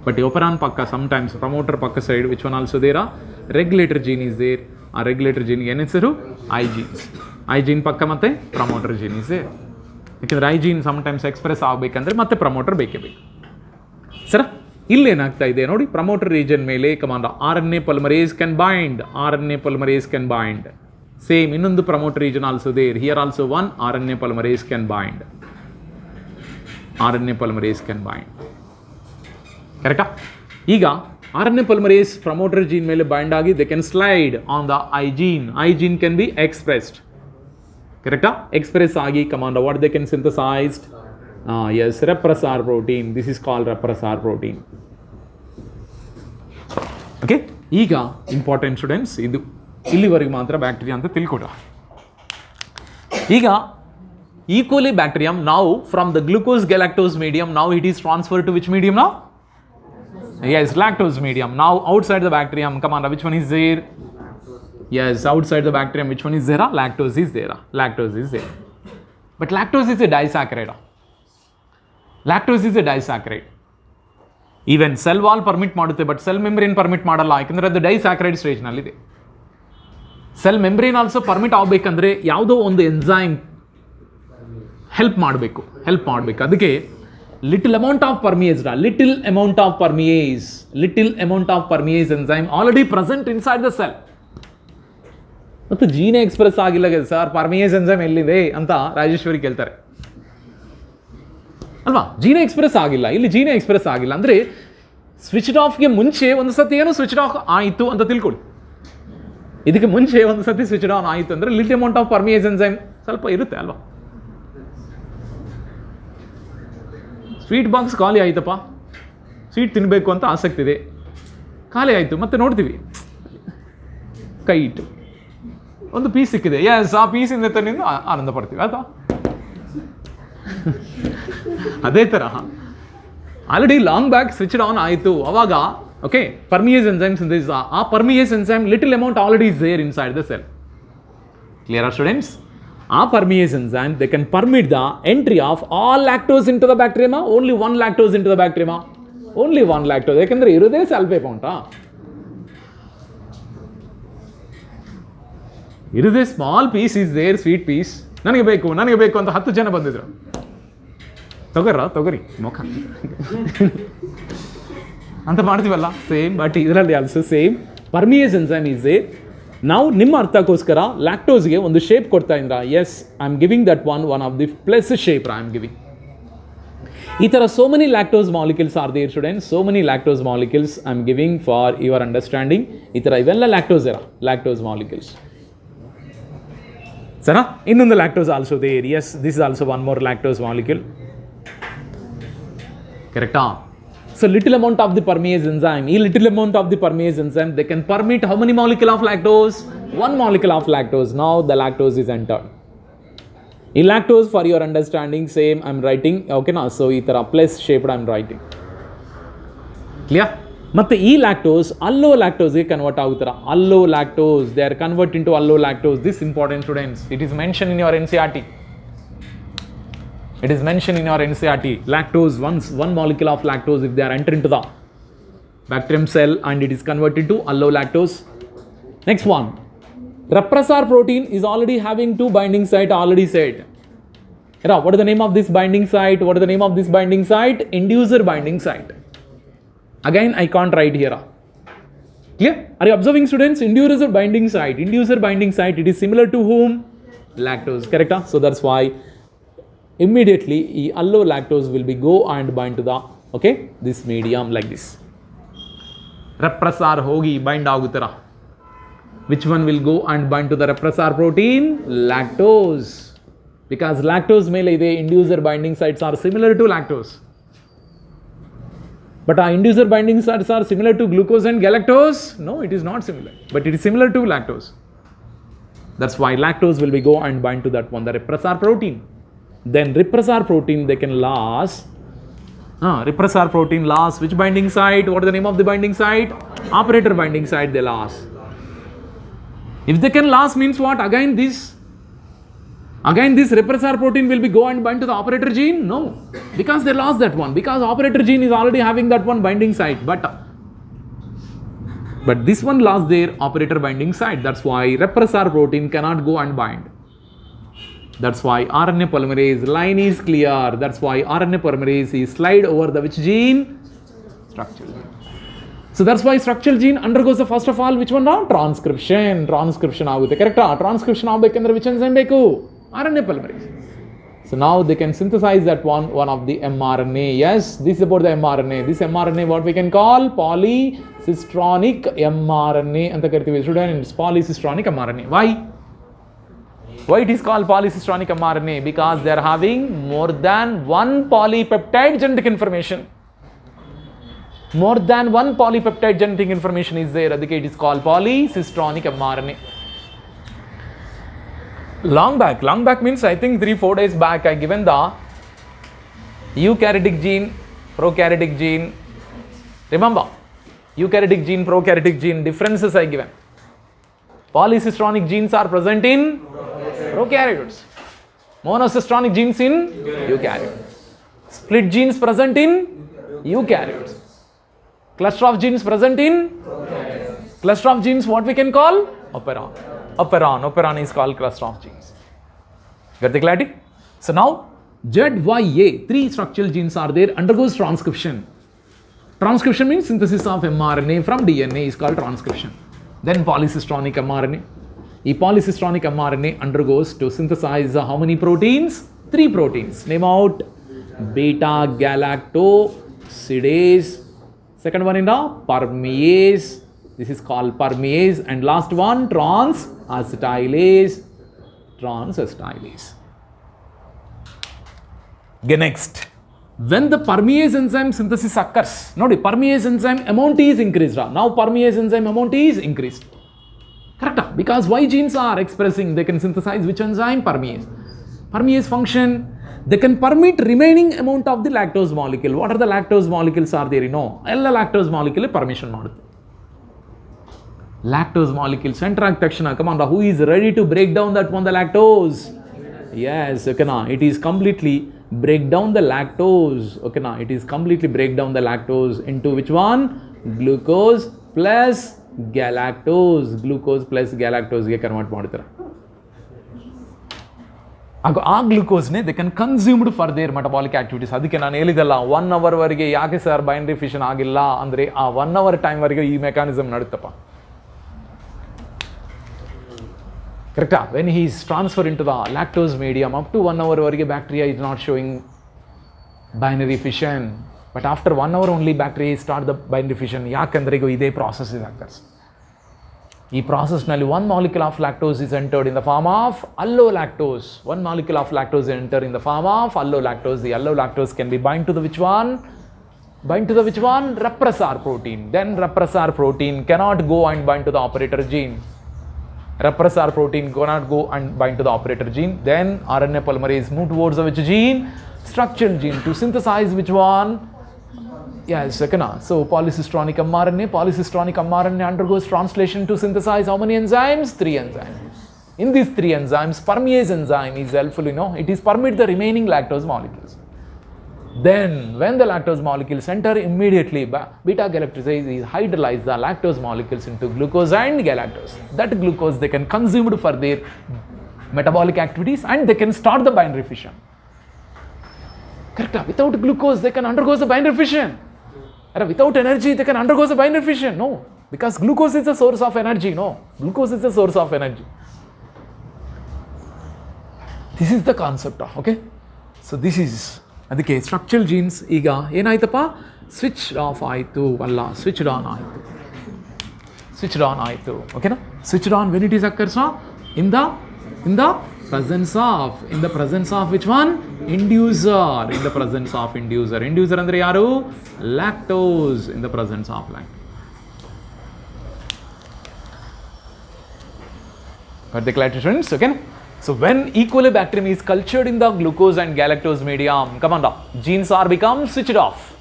Speaker 1: But the operon pakka sometimes promoter pakka side which one also there? Regulator gene is there. A regulator gene yen hesaru I genes. I gene pakka matte promoter gene is there. Ekandre I gene sometimes express agಬೇಕಂದ್ರೆ ಮತ್ತೆ promoter ಬೇಕೇ ಬೇಕು. ಸರಿ, ಇಲ್ಲೇನಾಗ್ತಾ ಇದೆ ನೋಡಿ, promoter region ಮೇಲೆ command RNA polymerase can bind. Same ಇನ್ನೊಂದು promoter region also there. Here also one RNA polymerase can bind. ಕರೆಕ್ಟಾ? ಈಗ RNA polymerase ಪ್ರಮೋಟರ್ ಜೀನ್ ಮೇಲೆ ಬೈಂಡ್ ಆಗಿ they can slide on the I gene can be expressed. ಕರೆಕ್ಟಾ? Express ಆಗಿ command what they can synthesised. Yes, repressor protein. This is called repressor protein. Okay, ಈಗ important students, ಇದು ಇಲ್ಲಿವರೆಗೆ ಮಾತ್ರ bacteria ಅಂತ ತಿಳ್ಕೊಡ. ಈಗ ಈಕ್ವಲಿ ಬ್ಯಾಕ್ಟೀರಿಯಂ ನಾವು from the glucose galactose medium now it is transferred to which medium now? Yes, lactose medium. Now outside the bacterium, come on, which one is there? Yes, outside the bacterium which one is there? Lactose is there. But lactose is a disaccharide. Even cell wall permit ಮಾಡುತ್ತೆ, but cell membrane permit ಮಾಡಲ್ಲ, ಯಾಕಂದರೆ ಅದು disaccharide ಸ್ಟೇಜ್ನಲ್ಲಿದೆ. Cell membrane also permit ಆಗಬೇಕಂದ್ರೆ ಯಾವುದೋ ಒಂದು enzyme help ಮಾಡಬೇಕು. ಅದಕ್ಕೆ little amount of permease enzyme already present inside the cell. ಮತ್ತು ಜೀನೇ ಎಕ್ಸ್ಪ್ರೆಸ್ ಆಗಿಲ್ಲ ಸರ್, ಪರ್ಮಿಯೇಸ್ ಎನ್ಸೈಮ್ ಎಲ್ಲಿದೆ ಅಂತ ರಾಜೇಶ್ವರಿ ಕೇಳ್ತಾರೆ ಅಲ್ವಾ? ಜೀನೇ ಎಕ್ಸ್ಪ್ರೆಸ್ ಆಗಿಲ್ಲ, ಇಲ್ಲಿ ಜೀನೇ ಎಕ್ಸ್ಪ್ರೆಸ್ ಆಗಿಲ್ಲ ಅಂದರೆ ಸ್ವಿಚ್ಡ್ ಆಫ್ಗೆ ಮುಂಚೆ ಒಂದು ಸತಿ ಏನೋ ಸ್ವಿಚ್ಡ್ ಆಫ್ ಆಯಿತು ಅಂತ ತಿಳ್ಕೊಳ್ಳಿ. ಇದಕ್ಕೆ ಮುಂಚೆ ಒಂದು ಸತಿ ಸ್ವಿಚ್ಡ್ ಆನ್ ಆಯಿತು ಅಂದರೆ little amount of permease enzyme ಸ್ವಲ್ಪ ಇರುತ್ತೆ ಅಲ್ವಾ? ಸ್ವೀಟ್ ಬಾಕ್ಸ್ ಖಾಲಿ ಆಯ್ತಪ್ಪ, ಸ್ವೀಟ್ ತಿನ್ನಬೇಕು ಅಂತ ಆಸಕ್ತಿ ಇದೆ, ಖಾಲಿ ಆಯಿತು, ಮತ್ತೆ ನೋಡ್ತೀವಿ ಕೈ ಇಟ್ಟು ಒಂದು ಪೀಸ್ ಸಿಕ್ಕಿದೆ, ಎಸ್ ಆ ಪೀಸಿಂದ ತನ್ನಿಂದ ಆನಂದ ಪಡ್ತೀವಿ ಆಯ್ತಾ? ಅದೇ ತರಹ already long back switched on ಆಯಿತು, ಅವಾಗ ಓಕೆ ಪರ್ಮಿಯೇಸ್ ಎನ್ಸೈಮ್ಸ್ ಆ permease enzyme little amount already is there inside the cell. Clear students? ಆ permease enzyme they can permit the entry of all lactose into the bacterium, only one lactose into the bacterium, only one lactose, ಯಾಕಂದರೆ ಇರೋದೇ sulphate ಉಂಟಾ, ಇರೋದೇ small piece is there, sweet piece. ನನಗೆ ಬೇಕು ಅಂತ 10 ಜನ ಬಂದಿದ್ರು, ತಗೋರಿ ಮುಖ ಅಂತ ಮಾಡ್ತೀವಲ್ಲ, ಸೇಮ್. ಬಟ್ ಇದರಲ್ಲಿ also same permease enzyme is there. ನಾವು ನಿಮ್ಮ ಅರ್ಥಕ್ಕೋಸ್ಕರ ಲ್ಯಾಕ್ಟೋಸ್ಗೆ ಒಂದು ಶೇಪ್ ಕೊಡ್ತಾ ಇದ್ರ, yes I am giving that one of the plus shape I am giving. ಈ ಥರ so many lactose molecules are there students, so many lactose molecules I am giving for your understanding. ಈ ಥರ ಇವೆಲ್ಲ lactose molecules. ಸರಿನಾ? ಇನ್ನೊಂದು lactose also there. Yes, this is also one more lactose molecule. ಕರೆಕ್ಟಾ? So little amount of the permease enzyme, little amount of the permease enzyme, they can permit how many molecule of lactose? One molecule of lactose. Now the lactose is entered. In lactose, for your understanding, same I'm writing, okay na? So itara plus shaped I'm writing. Clear? ಮತ್ತೆ ಈ lactose ಅಲ್ಲೋ ಲ್ಯಾಕ್ಟೋಸ್ಗೆ convert ಆಗುತ್ತಾರೆ. Allolactose, they are convert into allolactose. This important students, it is mention in your NCERT. It is mentioned in your NCERT. Lactose, one molecule of lactose, if they are entered into the bacterium cell and it is converted to allolactose. Next one, repressor protein is already having two binding site, already said. What is the name of this binding site? What is the name of this binding site? Inducer binding site. Again, I can't write here. Clear? Are you observing, students? Inducer binding site. Inducer binding site, it is similar to whom? Lactose. Correct? So that's why immediately allolactose will be go and bind to the this medium like this. Repressor hogi bind agutara. Which one will go and bind to the repressor protein? Lactose. Because lactose mele ide, inducer binding sites are similar to lactose. But our inducer binding sites are similar to glucose and galactose? No, it is not similar. But it is similar to lactose. That's why lactose will be go and bind to that one, the repressor protein. Then repressor protein, they can last. Repressor protein last which binding site? What is the name of the binding site? Operator binding site, they last. If they can last means what? Again this repressor protein will be go and bind to the operator gene? No, because they lost that one. Because operator gene is already having that one binding site. But this one lost their operator binding site. That's why repressor protein cannot go and bind. That's why RNA polymerase line is clear. That's why RNA polymerase is slide over the which gene? Structural gene. So that's why structural gene undergoes the first of all which one now? Transcription. Transcription ಆಗುತ್ತೆ. Correct? Transcription ಆಗಬೇಕಂದ್ರೆ which enzyme ಬೇಕು? RNA polymerase. So now they can synthesize that one of the mRNA. Yes, this is about the mRNA. This mRNA what we can call polycistronic mRNA ಅಂತ ಕರಿತೀವಿ students. Polycistronic mRNA. Why it is called polycistronic mRNA? Because they are having more than one polypeptide genetic information. More than one polypeptide genetic information is there. Adhike it is called polycistronic mRNA. Long back means I think 3-4 days back I given the eukaryotic gene, prokaryotic gene. Remember, eukaryotic gene, prokaryotic gene differences I given. Polycistronic genes are present in prokaryotes. Monocistronic genes in eukaryotes. Split genes present in eukaryotes. Cluster of genes present in cluster of genes what we can call? Operon is called cluster of genes. Get the clarity? So now ZYA, 3 structural genes are there, undergoes transcription. Transcription means synthesis of mRNA from DNA is called transcription. Then polycistronic mRNA. The polycistronic mRNA undergoes to synthesize how many proteins? 3 proteins. Name out: beta galactosidase. Second one in the permease. This is called permease. And last one, transacetylase. Okay, next. When the permease enzyme synthesis occurs, notice permease enzyme amount is increased. Now permease enzyme amount is increased. Correct? Because Y genes are expressing, they can synthesize which enzyme? Permease. Permease function, they can permit remaining amount of the lactose molecule. What are the lactose molecules are there? You know, all lactose molecule permission ಮಾಡುತ್ತೆ. Lactose molecule center action, come on, who is ready to break down that one, the lactose? Yes, okay, now it is completely break down the lactose. Okay, now it is completely break down the lactose into which one? Glucose plus galactose. Glucose plus galactose ಗೆ convert ಮಾಡ್ತಾರೆ. ಆ ಗ್ಲೂಕೋಸ್ನೇ they can consumed for their metabolic activities. ಅದಕ್ಕೆ ನಾನು ಹೇಳಿದಲ್ಲ 1 hour ವರೆಗೆ ಯಾಕೆ sir binary fission ಆಗಿಲ್ಲ ಅಂದರೆ ಆ 1 hour ಟೈಮ್ ವರೆಗೆ ಈ mechanism ನಡುತ್ತಪ್ಪ. Correct? When he is transferred into the lactose medium, up to 1 hour varige bacteria is not showing binary fission. But after 1 hour only bacteria start the binary fission. Yakandre ide process is occurs. ಈ ಪ್ರಾಸೆಸ್ನಲ್ಲಿ 1 molecule of lactose is entered in the form of allolactose. 1 molecule of lactose is entered in the form of allolactose. The allolactose can be bind to the which one? Bind to the which one? Repressor protein. Then repressor protein cannot go and bind to the operator gene. Repressor protein cannot go and bind to the operator gene. Then RNA polymerase move towards the which gene? Structural gene to synthesize which one? Yes, okay. So polycistronic mRNA undergoes translation to synthesize how many enzymes? 3 enzymes. In these 3 enzymes, permease enzyme is helpful, it is permit the remaining lactose molecules. Then, when the lactose molecules enter, immediately beta galactosase is hydrolyze the lactose molecules into glucose and galactose. That glucose they can consume for their metabolic activities and they can start the binary fission. Correct? Without glucose, they can undergo the binary fission. Without energy, they can undergo the binary fission. No, because glucose is the source of energy. No, glucose is the source of energy. This is the concept. Okay, so this is adike structural genes. Iga enaitappa switched off aitu alla switched on aitu. Switched on aitu. Okay na? Switched on when it is occurs in the presence of which one? Inducer. In the presence of inducer. Inducer andre yaru? Lactose. In the presence of lactose. Got the clarity, friends? Okay. So when E. coli bacterium is cultured in the glucose and galactose medium, come on, genes are become switched off.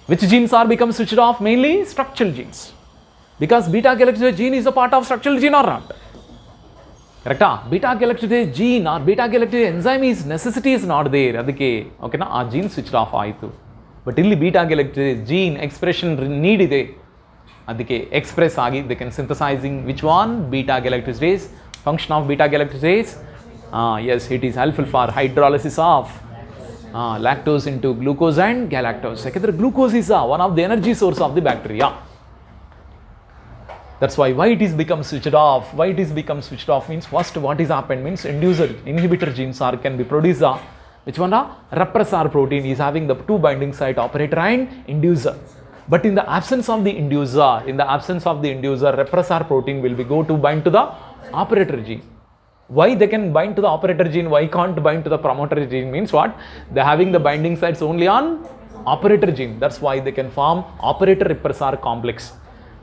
Speaker 1: Which genes are become switched off? Mainly structural genes. Because beta galactose gene is a part of structural gene or not? Correct? Beta galactose gene or beta galactose enzyme is necessity is not there. Adike okay na aa gene switched off aitu. But illi beta galactose gene expression need ide. Adike express agi they can synthesizing which one? Beta galactose. Function of beta galactose? Yes, it is helpful for hydrolysis of lactose into glucose and galactose. Sekadra glucose is one of the energy source of the bacteria. That's why it is become switched off. Why it is become switched off means first what is happened means inducer inhibitor genes are can be produced. Which one? Repressor protein is having the 2 binding site operator and inducer. But in the absence of the inducer, repressor protein will be go to bind to the operator gene. Why they can bind to the operator gene? Why can't bind to the promoter gene? Means what? They having the binding sites only on operator gene. That's why they can form operator repressor complex.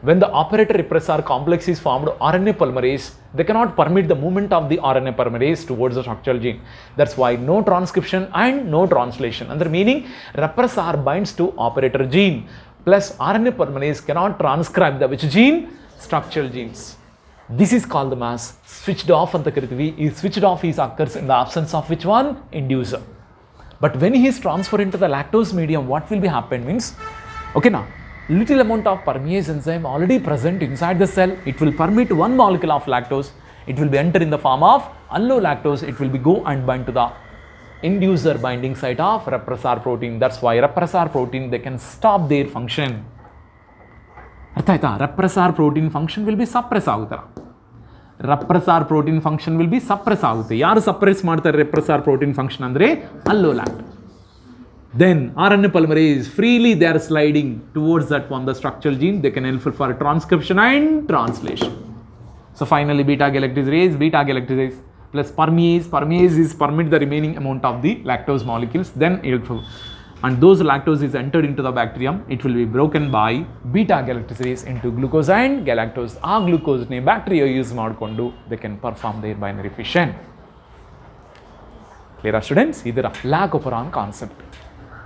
Speaker 1: When the operator repressor complex is formed, RNA polymerase, they cannot permit the movement of the RNA polymerase towards the structural gene. That's why no transcription and no translation. Under meaning, repressor binds to operator gene plus RNA polymerase cannot transcribe the which gene? Structural genes. This is called the mass switched off. Switched off is occurs in the absence of which one? Inducer. But when he is transferred into the lactose medium, what will be happen means, okay now, little amount of permease enzyme already present inside the cell. It will permit 1 molecule of lactose. It will be enter in the form of allolactose. It will be go and bind to the inducer binding site of repressor protein. That's why repressor protein they can stop their function. ಅರ್ಥ ಆಯ್ತಾ? repressor protein function will be suppress ಆಗುತ್ತಾ? repressor protein function will be suppress ಆಗುತ್ತೆ. ಯಾರು suppress ಮಾಡ್ತಾರೆ repressor protein function ಅಂದ್ರೆ allolactose. Then RNA polymerase freely they are sliding towards that one the structural gene. They can help for transcription and translation. So finally beta galactose plus permease is permit the remaining amount of the lactose molecules. Then and those lactose is entered into the bacterium. It will be broken by beta galactose into glucose and galactose. Our glucose ne bacteria use ಮಾಡಿಕೊಂಡು they can perform their binary fission. Clear students? ಇದರ lac operon concept.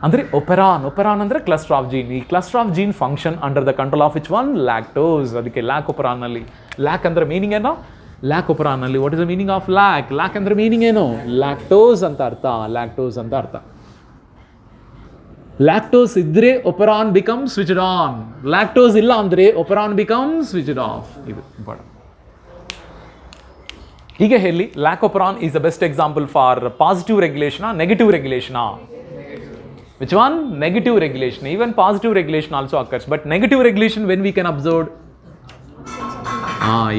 Speaker 1: ಅಂದರೆ operon ಅಂದರೆ cluster of gene. ಈ cluster of gene function under the control of which one? Lactose. ಅದಕ್ಕೆ lac ಒಪರಾನ್ನಲ್ಲಿ lac ಅಂದರೆ meaning ಏನೋ? Lac ಒಪರಾನ್ನಲ್ಲಿ what is the meaning of lac? Lac ಅಂದರೆ ಮೀನಿಂಗ್ ಏನು? ಲ್ಯಾಕ್ಟೋಸ್ ಅಂತ ಅರ್ಥ. ಲ್ಯಾಕ್ಟೋಸ್ ಇದ್ರೆ operon become switched on. Lactose ಇಲ್ಲ ಅಂದರೆ ಒಪರಾನ್ ಬಿಕಮ್ ಸ್ವಿಚ್ಡ್ ಆಫ್. ಇದು ಇಂಪಾರ್ಟೆಂಟ್. ಹೀಗೆ ಹೇಳಿ lac operon is the best example for positive ರೆಗ್ಯುಲೇಷನಾ ನೆಗೆಟಿವ್ ರೆಗ್ಯುಲೇಷನಾ? Which one? Negative regulation. Even positive regulation also occurs. But negative regulation when we can observe?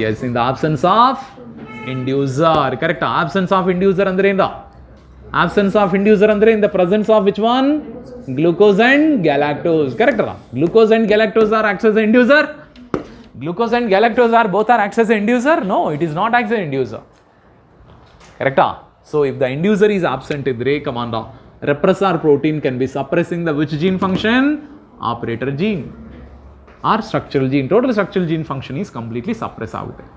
Speaker 1: Yes, in the absence of inducer. Correct. Absence of inducer andre in the absence of inducer andre in the presence of which one? Glucose and galactose. Correct. Glucose and galactose are acts as an inducer. Glucose and galactose are both acts as an inducer? No, it is not acts as an inducer. Correct? So if the inducer is absent, come on, repressor protein can be suppressing the which gene function? Operator gene or structural gene. Total structural gene function is completely suppressed out there.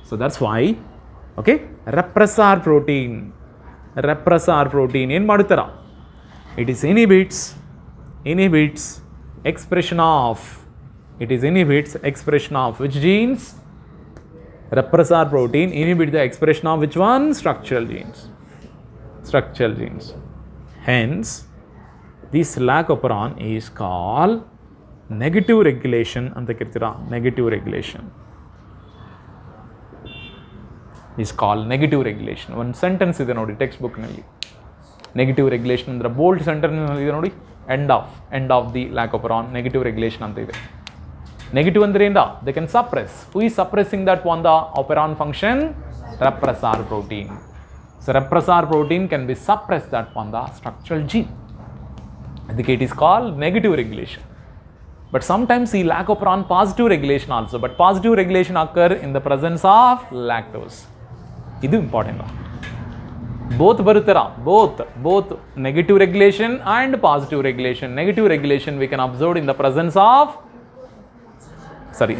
Speaker 1: So that's why, okay, repressor protein ಏನು ಮಾಡುತ್ತಾರ? It is inhibits expression of which genes? Repressor protein inhibit the expression of which one? Structural genes. Hence, this lack of operon is called negative regulation anta kirtira. Negative regulation is called negative regulation. One sentence ಇದೆ ನೋಡಿ text book ನಲ್ಲಿ. Negative regulation ಅಂದ್ರೆ bold sentence ಇದೆ ನೋಡಿ, end of the lac of operon negative regulation ಅಂತ ಇದೆ. Negative ಅಂದ್ರೆ ಏನಾ? They can suppress. Who is suppressing that one the operon function? Repressor protein. So repressor protein can be suppressed that on the structural gene. ಅದಕ್ಕೆ it is called negative regulation. But sometimes we lack operon positive regulation also. But positive regulation occur in the presence of lactose. ಇದು important. Both ಬರುತ್ತಾರ, both negative regulation and positive regulation. Negative regulation we can observe in the presence of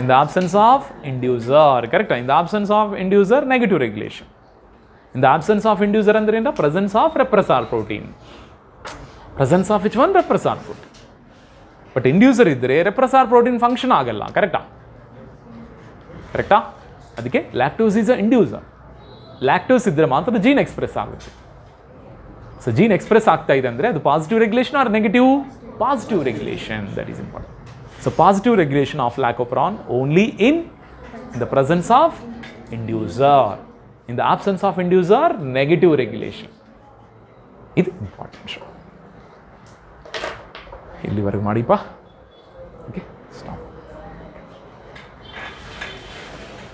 Speaker 1: in the absence of inducer. Correct? In the absence of inducer, negative regulation. In the absence of inducer ಅಂದ್ರೆ ಏನು? Presence of repressor protein. Presence of which one? Repressor protein. But inducer ಇದ್ದರೆ repressor protein function ಆಗಲ್ಲ. ಕರೆಕ್ಟಾ? ಅದಕ್ಕೆ lactose is a inducer. Lactose ಇದ್ದರೆ ಮಾತ್ರ gene express ಆಗುತ್ತೆ. So gene express ಆಗ್ತಾ ಇದೆ ಅಂದರೆ ಅದು positive regulation or negative? Positive regulation. That is important. So positive regulation of lack of operon only in the presence of inducer. In the absence of inducer, negative regulation. This is important. ಇಲ್ಲಿವರೆಗೆ ಮಾಡಿಪ್ಪ.